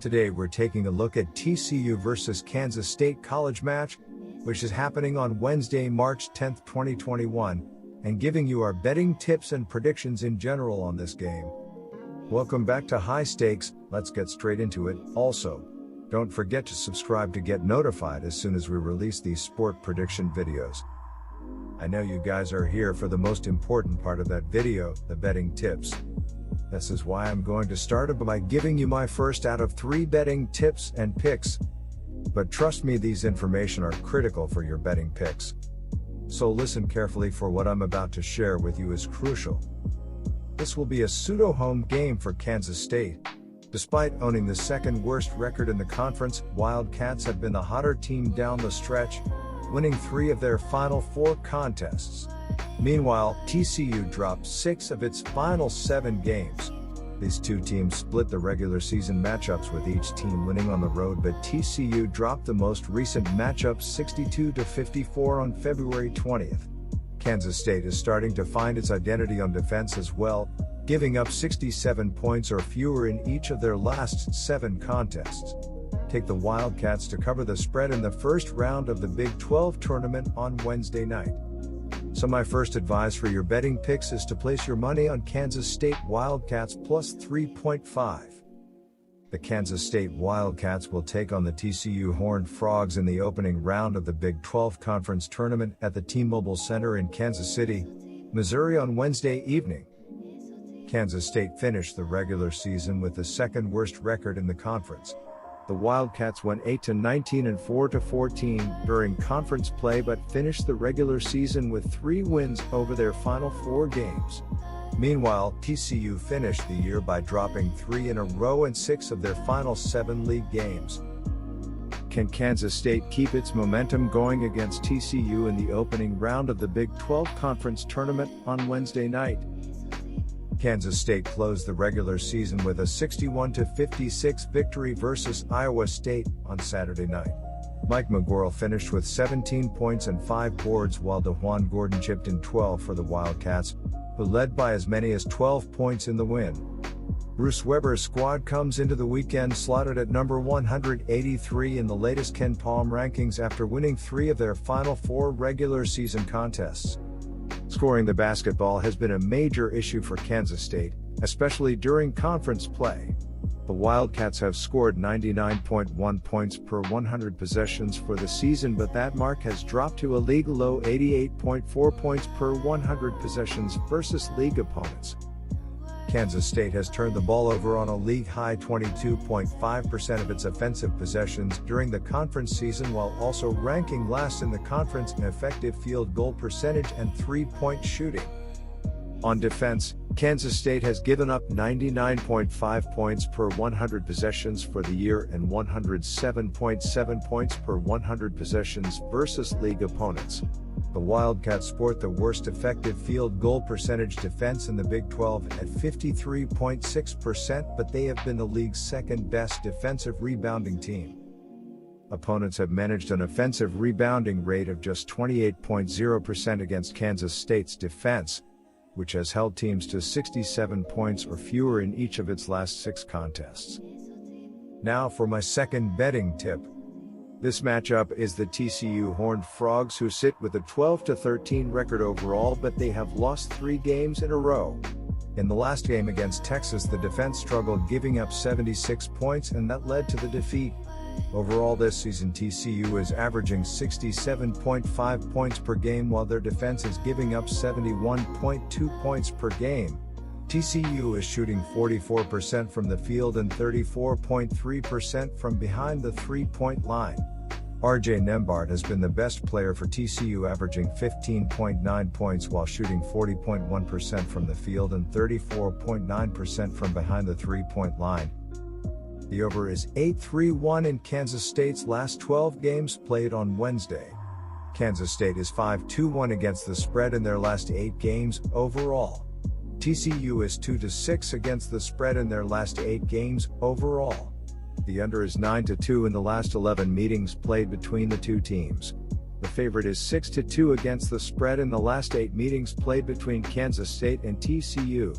Today we're taking a look at TCU versus Kansas State college match, which is happening on Wednesday, March 10, 2021, and giving you our betting tips and predictions in general on this game. Welcome back to High Stakes. Let's get straight into it. Also, don't forget to subscribe to get notified as soon as we release these sport prediction videos. I know you guys are here for the most important part of that video, the betting tips. This is why I'm going to start by giving you my first out of 3 betting tips and picks. But trust me, these information are critical for your betting picks. So listen carefully, for what I'm about to share with you is crucial. This will be a pseudo-home game for Kansas State. Despite owning the second worst record in the conference, Wildcats have been the hotter team down the stretch, winning 3 of their final 4 contests. Meanwhile, TCU dropped 6 of its final 7 games. These two teams split the regular season matchups, with each team winning on the road, but TCU dropped the most recent matchup 62-54 on February 20th. Kansas State is starting to find its identity on defense as well, giving up 67 points or fewer in each of their last 7 contests. Take the Wildcats to cover the spread in the first round of the Big 12 tournament on Wednesday night. So my first advice for your betting picks is to place your money on Kansas State Wildcats plus 3.5. The Kansas State Wildcats will take on the TCU Horned Frogs in the opening round of the Big 12 Conference Tournament at the T-Mobile Center in Kansas City, Missouri on Wednesday evening. Kansas State finished the regular season with the second worst record in the conference. The Wildcats went 8-19 and 4-14 during conference play, but finished the regular season with 3 wins over their final 4 games. Meanwhile, TCU finished the year by dropping 3 in a row in 6 of their final 7 league games. Can Kansas State keep its momentum going against TCU in the opening round of the Big 12 Conference Tournament on Wednesday night? Kansas State closed the regular season with a 61-56 victory versus Iowa State on Saturday night. Mike McGorrell finished with 17 points and 5 boards, while DeJuan Gordon chipped in 12 for the Wildcats, who led by as many as 12 points in the win. Bruce Weber's squad comes into the weekend slotted at number 183 in the latest Ken Palm rankings after winning 3 of their final 4 regular season contests. Scoring the basketball has been a major issue for Kansas State, especially during conference play. The Wildcats have scored 99.1 points per 100 possessions for the season, but that mark has dropped to a league-low 88.4 points per 100 possessions versus league opponents. Kansas State has turned the ball over on a league-high 22.5% of its offensive possessions during the conference season, while also ranking last in the conference in effective field goal percentage and 3-point shooting. On defense, Kansas State has given up 99.5 points per 100 possessions for the year and 107.7 points per 100 possessions versus league opponents. The Wildcats sport the worst effective field goal percentage defense in the Big 12 at 53.6%, but they have been the league's second best defensive rebounding team. Opponents have managed an offensive rebounding rate of just 28.0% against Kansas State's defense, which has held teams to 67 points or fewer in each of its last 6 contests. Now for my second betting tip. This matchup is the TCU Horned Frogs, who sit with a 12-13 record overall, but they have lost 3 games in a row. In the last game against Texas, the defense struggled, giving up 76 points, and that led to the defeat. Overall this season, TCU is averaging 67.5 points per game, while their defense is giving up 71.2 points per game. TCU is shooting 44% from the field and 34.3% from behind the 3-point line. RJ Nembhard has been the best player for TCU, averaging 15.9 points while shooting 40.1% from the field and 34.9% from behind the 3-point line. The over is 8-3-1 in Kansas State's last 12 games played on Wednesday. Kansas State is 5-2-1 against the spread in their last 8 games overall. TCU is 2-6 against the spread in their last 8 games overall. The under is 9-2 in the last 11 meetings played between the two teams. The favorite is 6-2 against the spread in the last 8 meetings played between Kansas State and TCU.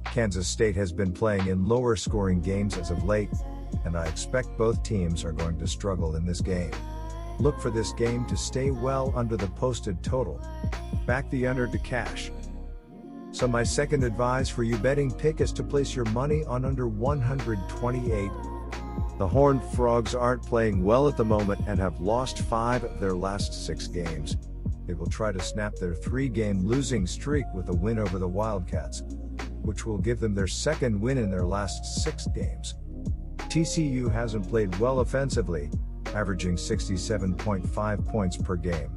Kansas State has been playing in lower scoring games as of late, and I expect both teams are going to struggle in this game. Look for this game to stay well under the posted total. Back the under to cash. So my second advice for you betting pick is to place your money on under 128. The Horned Frogs aren't playing well at the moment and have lost 5 of their last 6 games. They will try to snap their 3-game losing streak with a win over the Wildcats, which will give them their second win in their last 6 games. TCU hasn't played well offensively, averaging 67.5 points per game.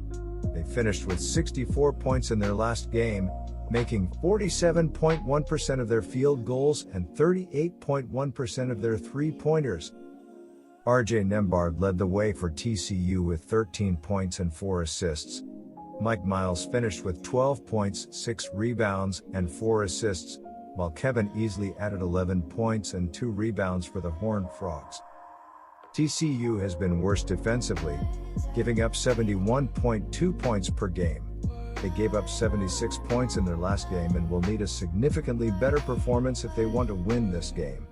They finished with 64 points in their last game, making 47.1% of their field goals and 38.1% of their three-pointers. RJ Nembhard led the way for TCU with 13 points and 4 assists. Mike Miles finished with 12 points, 6 rebounds, and 4 assists, while Kevin Easley added 11 points and 2 rebounds for the Horned Frogs. TCU has been worse defensively, giving up 71.2 points per game. They gave up 76 points in their last game and will need a significantly better performance if they want to win this game.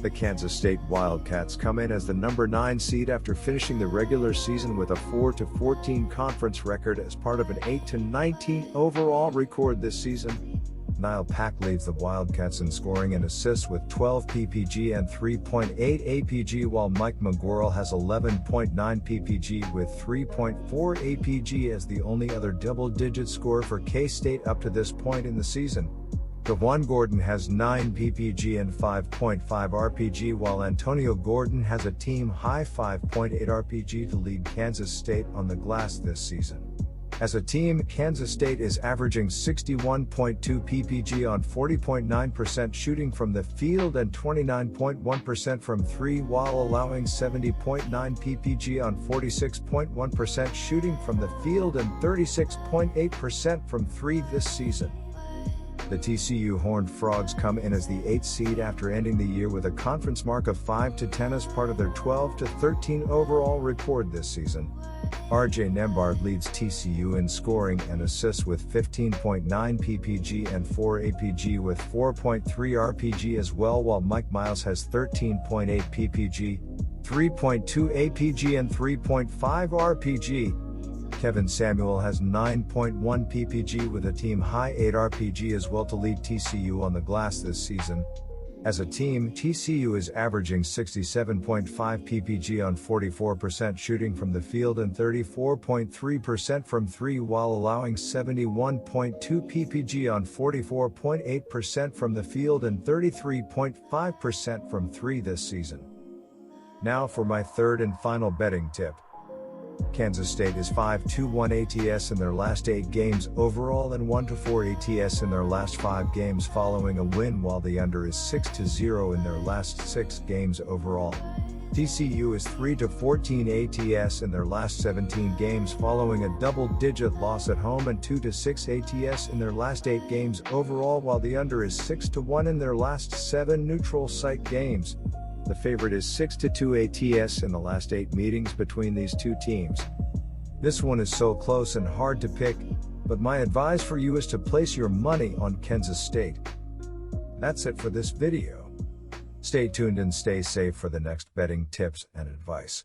The Kansas State Wildcats come in as the number 9 seed after finishing the regular season with a 4-14 conference record as part of an 8-19 overall record this season. Niall Pack leads the Wildcats in scoring and assists with 12 PPG and 3.8 APG, while Mike McGuirl has 11.9 PPG with 3.4 APG as the only other double-digit scorer for K-State up to this point in the season. DeJuan Gordon has 9 PPG and 5.5 RPG, while Antonio Gordon has a team-high 5.8 RPG to lead Kansas State on the glass this season. As a team, Kansas State is averaging 61.2 PPG on 40.9% shooting from the field and 29.1% from 3, while allowing 70.9 PPG on 46.1% shooting from the field and 36.8% from 3 this season. The TCU Horned Frogs come in as the 8th seed after ending the year with a conference mark of 5-10 as part of their 12-13 overall record this season. RJ Nembhard leads TCU in scoring and assists with 15.9 PPG and 4 APG with 4.3 RPG as well, while Mike Miles has 13.8 PPG, 3.2 APG and 3.5 RPG. Kevin Samuel has 9.1 PPG with a team-high 8 RPG as well to lead TCU on the glass this season. As a team, TCU is averaging 67.5 PPG on 44% shooting from the field and 34.3% from 3, while allowing 71.2 PPG on 44.8% from the field and 33.5% from 3 this season. Now for my third and final betting tip. Kansas State is 5-1 ATS in their last 8 games overall and 1-4 ATS in their last 5 games following a win, while the under is 6-0 in their last 6 games overall. TCU is 3-14 ATS in their last 17 games following a double-digit loss at home and 2-6 ATS in their last 8 games overall, while the under is 6-1 in their last 7 neutral site games. The favorite is 6-2 ATS in the last 8 meetings between these two teams. This one is so close and hard to pick, but my advice for you is to place your money on Kansas State. That's it for this video. Stay tuned and stay safe for the next betting tips and advice.